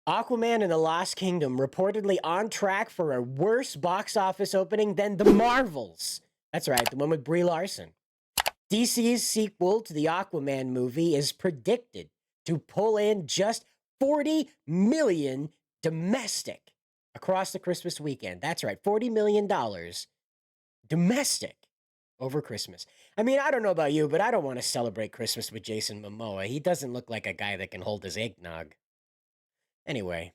Aquaman and the Lost Kingdom reportedly on track for a worse box office opening than The Marvels. That's right, the one with Brie Larson. DC's sequel to the Aquaman movie is predicted to pull in just 40 million domestic across the Christmas weekend. That's right, $40 million domestic over Christmas. I mean, I don't know about you, but I don't want to celebrate Christmas with Jason Momoa. He doesn't look like a guy that can hold his eggnog. Anyway,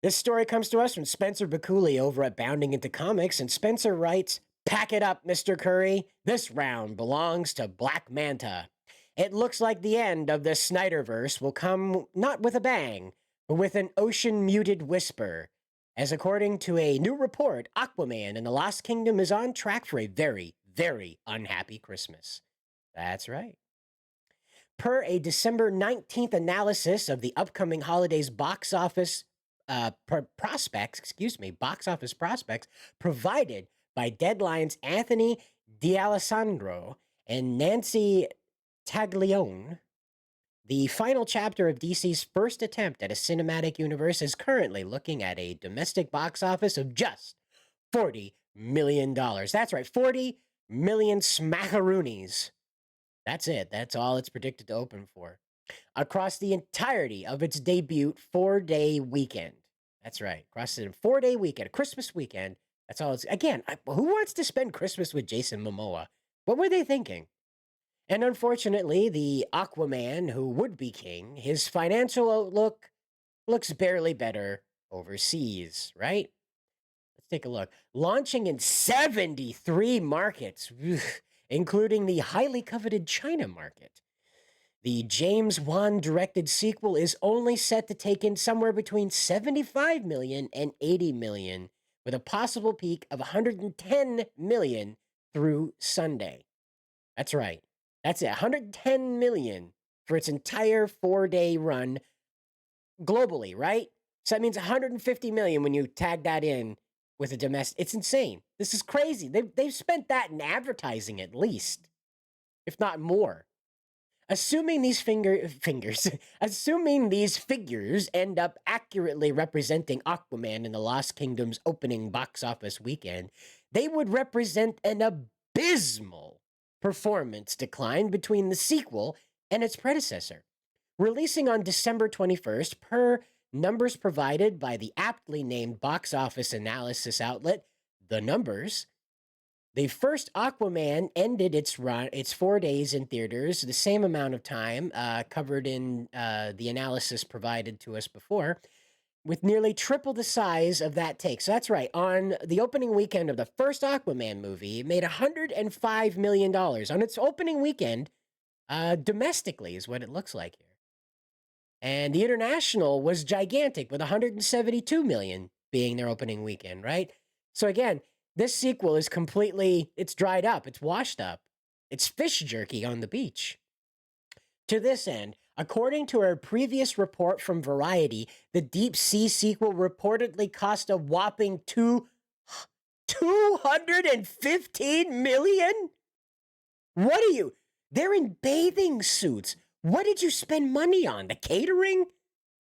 this story comes to us from Spencer Bakuli over at Bounding Into Comics, and Spencer writes, "Pack it up, Mr. Curry. This round belongs to Black Manta. It looks like the end of the Snyderverse will come not with a bang, but with an ocean-muted whisper. As according to a new report, Aquaman and the Lost Kingdom is on track for a very, very unhappy Christmas." That's right. Per a December 19th analysis of the upcoming holidays box office box office prospects provided by Deadline's Anthony D'Alessandro and Nancy Taglione, the final chapter of DC's first attempt at a cinematic universe is currently looking at a domestic box office of just $40 million. That's right, 40 million smackaroonies. That's it. That's all it's predicted to open for. Across the entirety of its debut 4-day weekend. That's right. Across the 4-day weekend, a Christmas weekend. That's all it's. Again, who wants to spend Christmas with Jason Momoa? What were they thinking? And unfortunately, the Aquaman, who would be king, his financial outlook looks barely better overseas, right? Let's take a look. Launching in 73 markets, including the highly coveted China market. The James Wan directed sequel is only set to take in somewhere between 75 million and 80 million, with a possible peak of 110 million through Sunday. That's right. That's it. 110 million for its entire 4-day run globally, right? So that means 150 million when you tag that in with a domestic. It's insane. This is crazy. They've spent that in advertising at least, if not more. Assuming these assuming these figures end up accurately representing Aquaman and the Lost Kingdom's opening box office weekend, they would represent an abysmal performance decline between the sequel and its predecessor. Releasing on December 21st, per numbers provided by the aptly named box office analysis outlet, The Numbers, the first Aquaman ended its run, its 4 days in theaters, the same amount of time covered in the analysis provided to us before, with nearly triple the size of that take. So that's right. On the opening weekend of the first Aquaman movie, it made $105 million on its opening weekend, domestically, is what it looks like here. And the international was gigantic, with 172 million being their opening weekend, right? So again, this sequel is it's dried up, it's washed up. It's fish jerky on the beach. To this end, according to a previous report from Variety, the Deep Sea sequel reportedly cost a whopping 215 million? What are you? They're in bathing suits. What did you spend money on? The catering?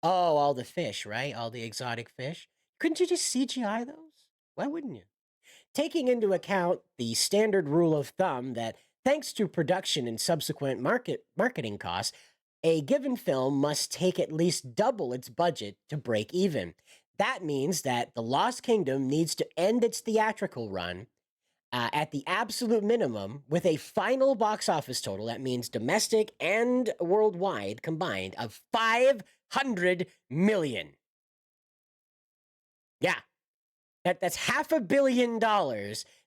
Oh, all the fish, right? All the exotic fish. Couldn't you just CGI those? Why wouldn't you? Taking into account the standard rule of thumb that, thanks to production and subsequent marketing costs, a given film must take at least double its budget to break even. That means that The Lost Kingdom needs to end its theatrical run at the absolute minimum with a final box office total, that means domestic and worldwide combined, of 500 million. Yeah, that's $500 million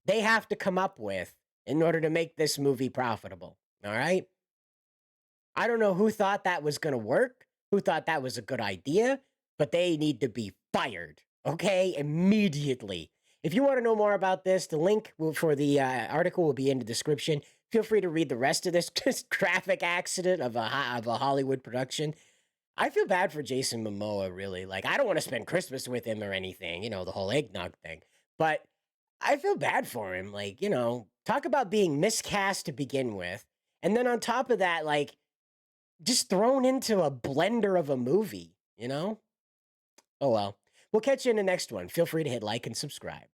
they have to come up with in order to make this movie profitable. All right? I don't know who thought that was going to work, who thought that was a good idea, but they need to be fired, okay? Immediately. If you want to know more about this, the link for the article will be in the description. Feel free to read the rest of this graphic accident of a Hollywood production. I feel bad for Jason Momoa, really. Like, I don't want to spend Christmas with him or anything, the whole eggnog thing. But I feel bad for him. Like, talk about being miscast to begin with. And then on top of that, like, just thrown into a blender of a movie, Oh well. We'll catch you in the next one. Feel free to hit like and subscribe.